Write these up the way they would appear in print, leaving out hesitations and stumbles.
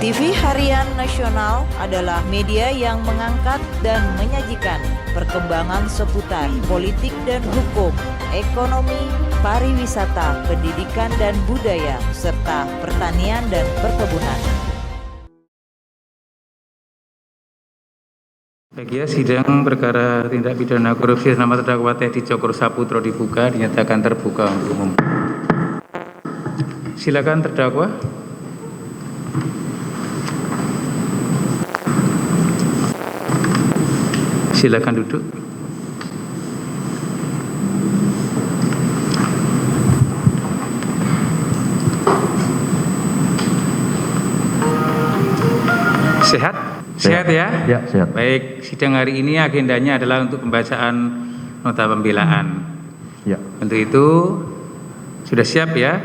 TV Harian Nasional adalah media yang mengangkat dan menyajikan perkembangan seputar politik dan hukum, ekonomi, pariwisata, pendidikan dan budaya, serta pertanian dan perkebunan. Baik ya, sidang perkara tindak pidana korupsi nama terdakwa Teddy Cokro Saputro dibuka, dinyatakan terbuka untuk umum. Silakan terdakwa. Silakan duduk. Sehat? Sehat ya? Ya, sehat. Baik, sidang hari ini agendanya adalah untuk pembacaan nota pembelaan. Ya. Untuk itu sudah siap ya?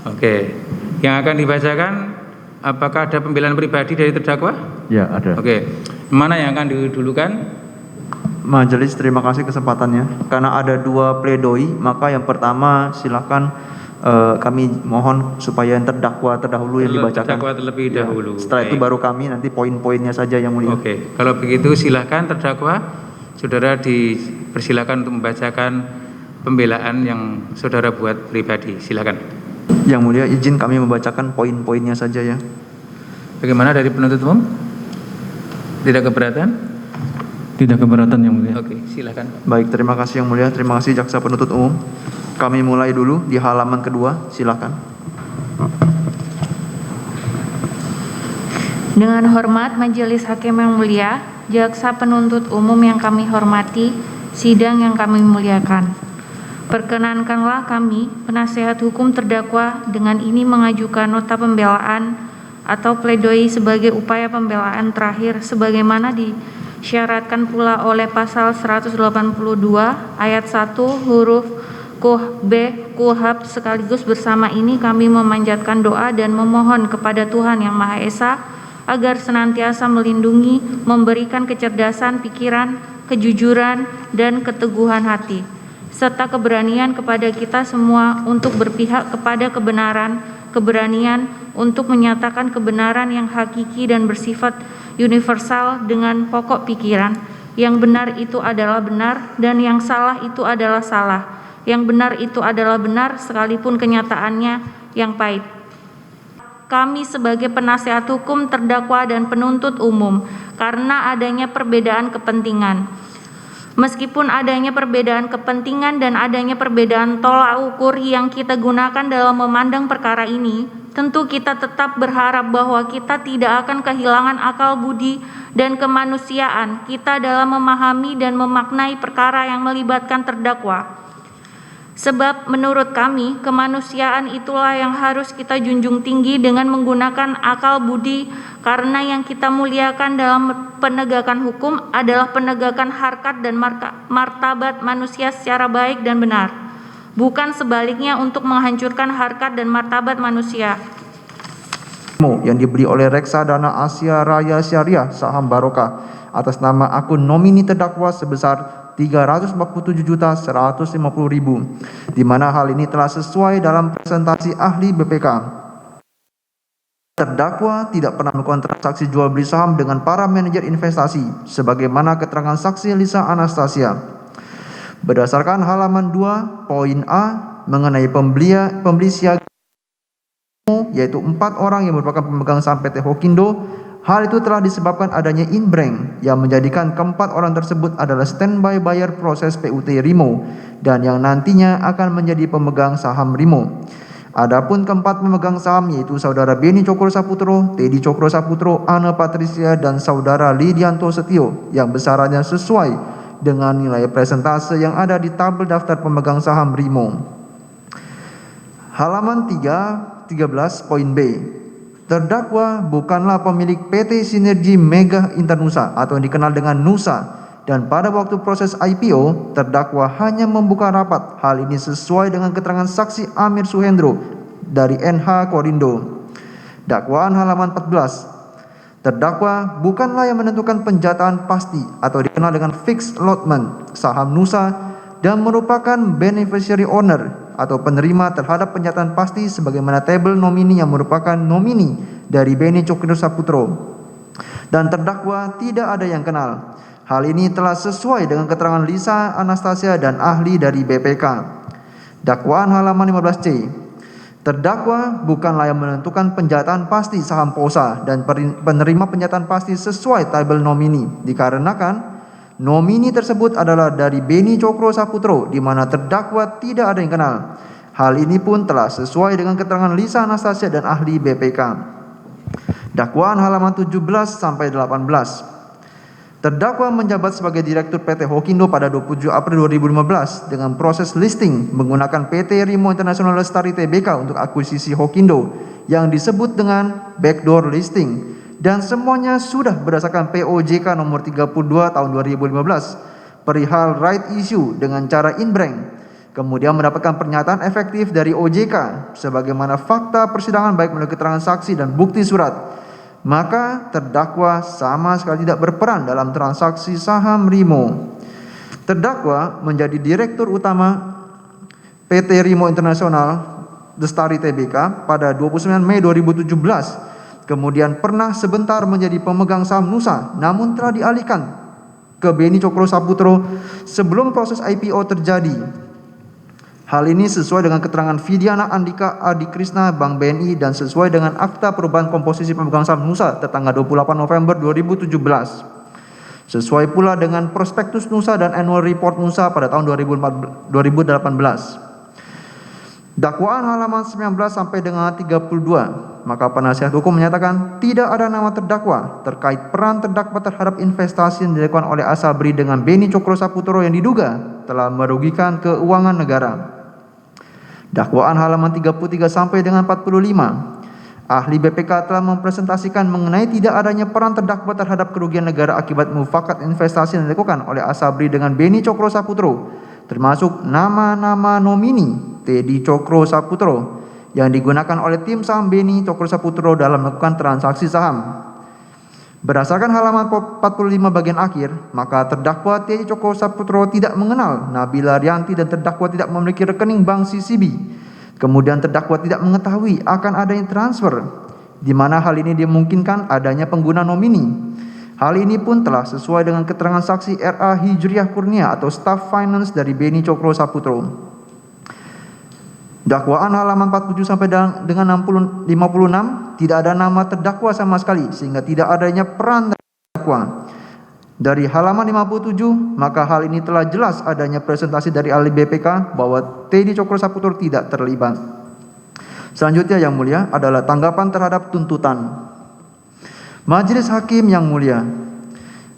Oke. Yang akan dibacakan, apakah ada pembelaan pribadi dari terdakwa? Ya, ada. Oke. Mana yang akan didulukan? Majelis, terima kasih kesempatannya. Karena ada 2 pledoi, maka yang pertama silakan kami mohon supaya yang terdakwa terdahulu yang dibacakan. Terdakwa terlebih dahulu. Setelah itu baru kami nanti poin-poinnya saja yang mulia. Oke. Kalau begitu silakan terdakwa, saudara dipersilakan untuk membacakan pembelaan yang saudara buat pribadi. Silakan. Yang mulia, izin kami membacakan poin-poinnya saja ya. Bagaimana dari penuntut umum? Tidak keberatan? Tidak keberatan yang mulia. Oke, silakan. Baik, terima kasih yang mulia. Terima kasih jaksa penuntut umum. Kami mulai dulu di halaman kedua, silakan. Dengan hormat Majelis Hakim yang mulia, jaksa penuntut umum yang kami hormati, sidang yang kami muliakan. Perkenankanlah kami, penasihat hukum terdakwa, dengan ini mengajukan nota pembelaan atau pledoi sebagai upaya pembelaan terakhir sebagaimana disyaratkan pula oleh pasal 182 ayat 1 huruf B KUHP. Sekaligus bersama ini kami memanjatkan doa dan memohon kepada Tuhan Yang Maha Esa agar senantiasa melindungi, memberikan kecerdasan pikiran, kejujuran, dan keteguhan hati, serta keberanian kepada kita semua untuk berpihak kepada kebenaran, keberanian untuk menyatakan kebenaran yang hakiki dan bersifat universal dengan pokok pikiran. Yang benar itu adalah benar dan yang salah itu adalah salah. Yang benar itu adalah benar sekalipun kenyataannya yang pahit. Kami sebagai penasihat hukum terdakwa dan penuntut umum, karena adanya perbedaan kepentingan. Meskipun adanya perbedaan kepentingan dan adanya perbedaan tolak ukur yang kita gunakan dalam memandang perkara ini, tentu kita tetap berharap bahwa kita tidak akan kehilangan akal budi dan kemanusiaan kita dalam memahami dan memaknai perkara yang melibatkan terdakwa. Sebab menurut kami, kemanusiaan itulah yang harus kita junjung tinggi dengan menggunakan akal budi, karena yang kita muliakan dalam penegakan hukum adalah penegakan harkat dan martabat manusia secara baik dan benar, bukan sebaliknya untuk menghancurkan harkat dan martabat manusia. Yang diberi oleh Reksadana Asia Raya Syariah Saham Barokah atas nama akun nomini terdakwa sebesar 347.150.000, di mana hal ini telah sesuai dalam presentasi ahli BPK. Terdakwa tidak pernah melakukan transaksi jual beli saham dengan para manajer investasi, sebagaimana keterangan saksi Lisa Anastasia. Berdasarkan halaman 2, poin A, mengenai pembeli siaga, yaitu 4 orang yang merupakan pemegang saham PT Hokindo. Hal itu telah disebabkan adanya inbrank yang menjadikan keempat orang tersebut adalah standby buyer proses PUT Rimo dan yang nantinya akan menjadi pemegang saham Rimo. Adapun keempat pemegang saham yaitu saudara Beni Cokro Saputro, Teddy Cokro Saputro, Ana Patricia, dan saudara Lidianto Setio yang besarannya sesuai dengan nilai presentase yang ada di tabel daftar pemegang saham Rimo. Halaman 13 poin B. Terdakwa bukanlah pemilik PT Sinergi Mega Internusa atau yang dikenal dengan Nusa, dan pada waktu proses IPO, terdakwa hanya membuka rapat. Hal ini sesuai dengan keterangan saksi Amir Suhendro dari NH Korindo. Dakwaan halaman 14. Terdakwa bukanlah yang menentukan penjataan pasti atau dikenal dengan fixed allotment saham Nusa dan merupakan beneficiary owner atau penerima terhadap penyataan pasti sebagaimana tabel nomini yang merupakan nomini dari Beni Cokro Saputro dan terdakwa tidak ada yang kenal. Hal ini telah sesuai dengan keterangan Lisa Anastasia dan ahli dari BPK. Dakwaan halaman 15C. Terdakwa bukanlah yang menentukan penjataan pasti saham POSA dan penerima penjataan pasti sesuai tabel nomini, dikarenakan nomini tersebut adalah dari Beni Cokro Saputro di mana terdakwa tidak ada yang kenal. Hal ini pun telah sesuai dengan keterangan Lisa Anastasia dan ahli BPK. Dakwaan halaman 17 sampai 18. Terdakwa menjabat sebagai Direktur PT Hokindo pada 27 April 2015 dengan proses listing menggunakan PT Rimo International Lestari Tbk untuk akuisisi Hokindo yang disebut dengan backdoor listing, dan semuanya sudah berdasarkan POJK nomor 32 tahun 2015 perihal right issue dengan cara in-bank, kemudian mendapatkan pernyataan efektif dari OJK sebagaimana fakta persidangan baik melalui keterangan saksi dan bukti surat. Maka terdakwa sama sekali tidak berperan dalam transaksi saham Rimo. Terdakwa menjadi Direktur Utama PT Rimo International Lestari Tbk pada 29 Mei 2017. Kemudian pernah sebentar menjadi pemegang saham Nusa, namun telah dialihkan ke Beni Cokro Saputro sebelum proses IPO terjadi. Hal ini sesuai dengan keterangan Vidiana Andika Adi Krisna Bank BNI dan sesuai dengan akta perubahan komposisi pemegang saham Nusa tertanggal 28 November 2017. Sesuai pula dengan prospektus Nusa dan annual report Nusa pada tahun 2018. Dakwaan halaman 19 sampai dengan 32. Maka penasihat hukum menyatakan tidak ada nama terdakwa terkait peran terdakwa terhadap investasi yang dilakukan oleh Asabri dengan Beni Cokro Saputro yang diduga telah merugikan keuangan negara. Dakwaan halaman 33 sampai dengan 45. Ahli BPK telah mempresentasikan mengenai tidak adanya peran terdakwa terhadap kerugian negara akibat mufakat investasi yang dilakukan oleh Asabri dengan Beni Cokro Saputro, termasuk nama-nama nomini Teddy Cokro Saputro yang digunakan oleh tim saham Beni Cokro Saputro dalam melakukan transaksi saham. Berdasarkan halaman 45 bagian akhir, maka terdakwa Teddy Cokro Saputro tidak mengenal Nabila Rianti dan terdakwa tidak memiliki rekening bank CCB. Kemudian terdakwa tidak mengetahui akan adanya transfer, di mana hal ini dimungkinkan adanya pengguna nomini. Hal ini pun telah sesuai dengan keterangan saksi RA Hijriah Kurnia atau staff finance dari Beni Cokro Saputro. Dakwaan halaman 47 sampai dengan 56 tidak ada nama terdakwa sama sekali sehingga tidak adanya peran terdakwa. Dari halaman 57 maka hal ini telah jelas adanya presentasi dari ahli BPK bahwa Teddy Cokro Saputro tidak terlibat. Selanjutnya yang mulia adalah tanggapan terhadap tuntutan. Majelis Hakim yang mulia,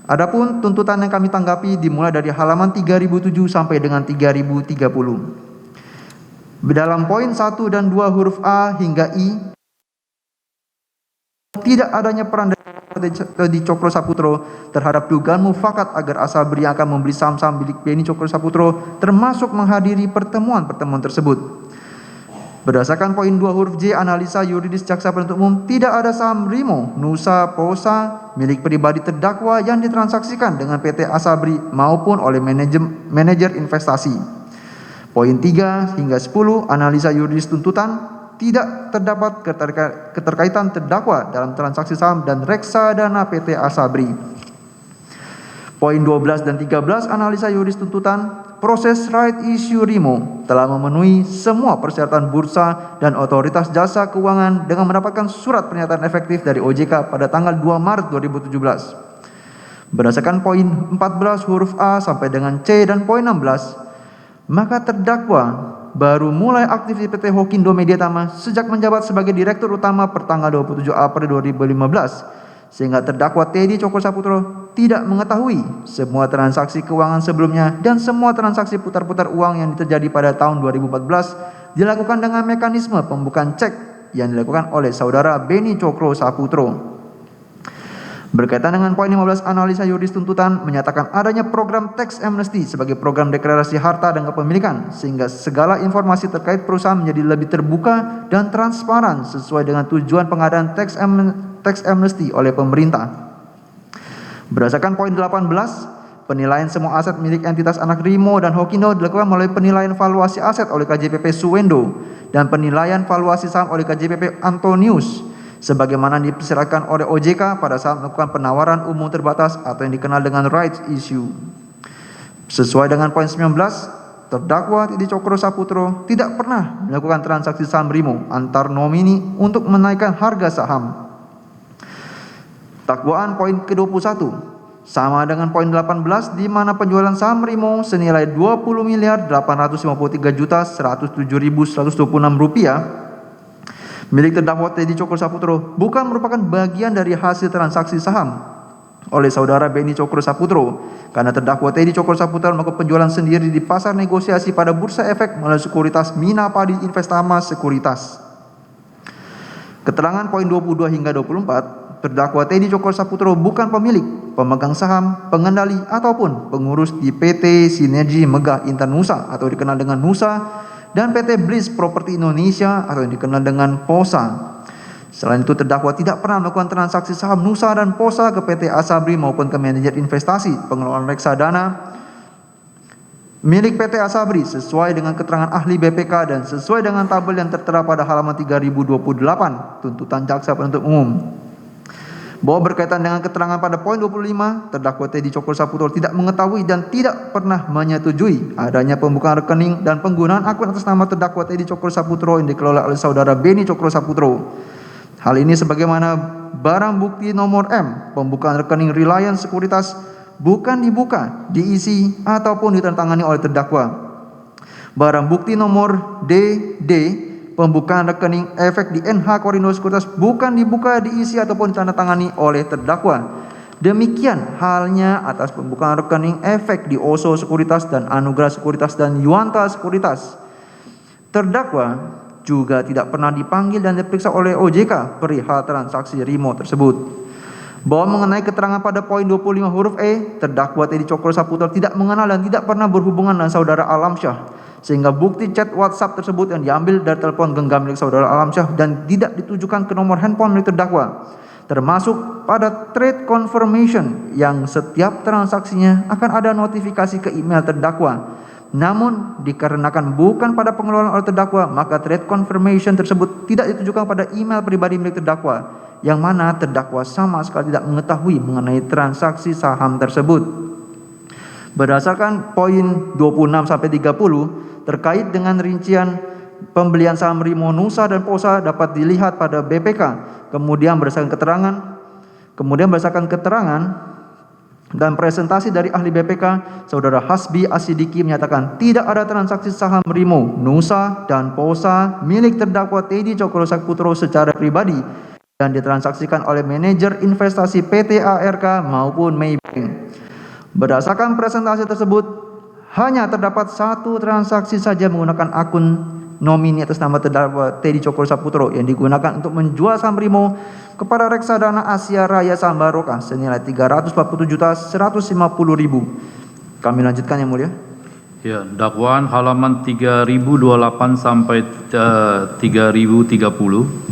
adapun tuntutan yang kami tanggapi dimulai dari halaman 3007 sampai dengan 3030. Dalam poin 1 dan 2 huruf A hingga I, tidak adanya peran dari Cokro Saputro terhadap dugaan mufakat agar Asabri akan membeli saham-saham milik Beni Cokro Saputro, termasuk menghadiri pertemuan-pertemuan tersebut. Berdasarkan poin 2 huruf J analisa yuridis jaksa penuntut umum, tidak ada saham Rimo, Nusa, POSA milik pribadi terdakwa yang ditransaksikan dengan PT Asabri maupun oleh manajer investasi. Poin 3 hingga 10 analisa yuridis tuntutan, tidak terdapat keterkaitan terdakwa dalam transaksi saham dan reksadana PT Asabri. Poin 12 dan 13 analisa yuridis tuntutan, proses right issue Rimo telah memenuhi semua persyaratan bursa dan otoritas jasa keuangan dengan mendapatkan surat pernyataan efektif dari OJK pada tanggal 2 Maret 2017. Berdasarkan poin 14 huruf A sampai dengan C dan poin 16, maka terdakwa baru mulai aktif di PT Hokindo Mediatama sejak menjabat sebagai Direktur Utama pertanggal 27 April 2015, sehingga terdakwa Teddy Cokro Saputro tidak mengetahui semua transaksi keuangan sebelumnya dan semua transaksi putar-putar uang yang terjadi pada tahun 2014 dilakukan dengan mekanisme pembukaan cek yang dilakukan oleh saudara Beni Cokro Saputro. Berkaitan dengan poin 15 analisa yuridis tuntutan menyatakan adanya program tax amnesty sebagai program deklarasi harta dan kepemilikan sehingga segala informasi terkait perusahaan menjadi lebih terbuka dan transparan sesuai dengan tujuan pengadaan tax amnesty oleh pemerintah. Berdasarkan poin 18, penilaian semua aset milik entitas anak Rimo dan Hokindo dilakukan melalui penilaian valuasi aset oleh KJPP Suwendo dan penilaian valuasi saham oleh KJPP Antonius, sebagaimana dipersilakan oleh OJK pada saat melakukan penawaran umum terbatas atau yang dikenal dengan rights issue. Sesuai dengan poin 19, terdakwa Teddy Cokro Saputro tidak pernah melakukan transaksi saham Brimo antar nomini untuk menaikkan harga saham. Dakwaan poin ke-21 sama dengan poin 18 di mana penjualan saham Brimo senilai Rp20.853.107.126 milik terdakwa Teddy Cokro Saputro bukan merupakan bagian dari hasil transaksi saham oleh saudara Beni Cokro Saputro, karena terdakwa Teddy Cokro Saputro melakukan penjualan sendiri di pasar negosiasi pada Bursa Efek melalui sekuritas Mina Padi Investama Sekuritas. Keterangan poin 22 hingga 24, terdakwa Teddy Cokro Saputro bukan pemilik, pemegang saham, pengendali ataupun pengurus di PT Sinergi Megah Internusa atau dikenal dengan Nusa dan PT Bliss Property Indonesia atau yang dikenal dengan POSA. Selain itu, terdakwa tidak pernah melakukan transaksi saham Nusa dan POSA ke PT Asabri maupun ke manajer investasi pengelolaan reksadana milik PT Asabri sesuai dengan keterangan ahli BPK dan sesuai dengan tabel yang tertera pada halaman 3028 tuntutan jaksa penuntut umum. Bahwa berkaitan dengan keterangan pada poin 25, terdakwa Teddy Cokro Saputro tidak mengetahui dan tidak pernah menyetujui adanya pembukaan rekening dan penggunaan akun atas nama terdakwa Teddy Cokro Saputro yang dikelola oleh saudara Beni Cokro Saputro. Hal ini sebagaimana barang bukti nomor M, pembukaan rekening Reliance Sekuritas bukan dibuka, diisi ataupun ditandatangani oleh terdakwa. Barang bukti nomor DD, pembukaan rekening efek di NH Korindo Sekuritas bukan dibuka, diisi ataupun ditandatangani oleh terdakwa. Demikian halnya atas pembukaan rekening efek di Oso Sekuritas dan Anugerah Sekuritas dan Yuanta Sekuritas. Terdakwa juga tidak pernah dipanggil dan diperiksa oleh OJK perihal transaksi Rimo tersebut. Bahwa mengenai keterangan pada poin 25 huruf E, terdakwa Teddy Cokro Saputro tidak mengenal dan tidak pernah berhubungan dengan saudara Alamsyah, sehingga bukti chat WhatsApp tersebut yang diambil dari telepon genggam milik saudara Alamsyah dan tidak ditujukan ke nomor handphone milik terdakwa, termasuk pada trade confirmation yang setiap transaksinya akan ada notifikasi ke email terdakwa. Namun dikarenakan bukan pada pengelolaan oleh terdakwa, maka trade confirmation tersebut tidak ditujukan pada email pribadi milik terdakwa, yang mana terdakwa sama sekali tidak mengetahui mengenai transaksi saham tersebut. Berdasarkan poin 26 sampai 30 terkait dengan rincian pembelian saham Rimo Nusa dan POSA dapat dilihat pada BPK. Kemudian berdasarkan keterangan dan presentasi dari ahli BPK, saudara Hasbi Asidiki menyatakan tidak ada transaksi saham Rimo, Nusa dan POSA milik terdakwa Teddy Cokro Saputro secara pribadi dan ditransaksikan oleh manajer investasi PT ARK maupun Maybank. Berdasarkan presentasi tersebut, hanya terdapat satu transaksi saja menggunakan akun nomini atas nama terdakwa Teddy Cokro Saputro yang digunakan untuk menjual saham Rimo kepada reksadana Asia Raya Saham Barokah senilai Rp347.150.000. Kami lanjutkan yang mulia. Ya, dakwaan halaman 3028 sampai 3030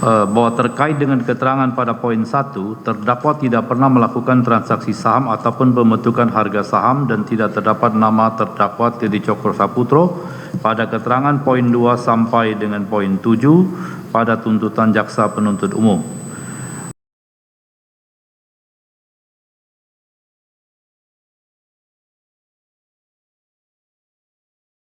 bahwa terkait dengan keterangan pada poin 1, terdakwa tidak pernah melakukan transaksi saham ataupun pembentukan harga saham dan tidak terdapat nama terdakwa Teddy Cokro Saputro pada keterangan poin 2 sampai dengan poin 7 pada tuntutan jaksa penuntut umum.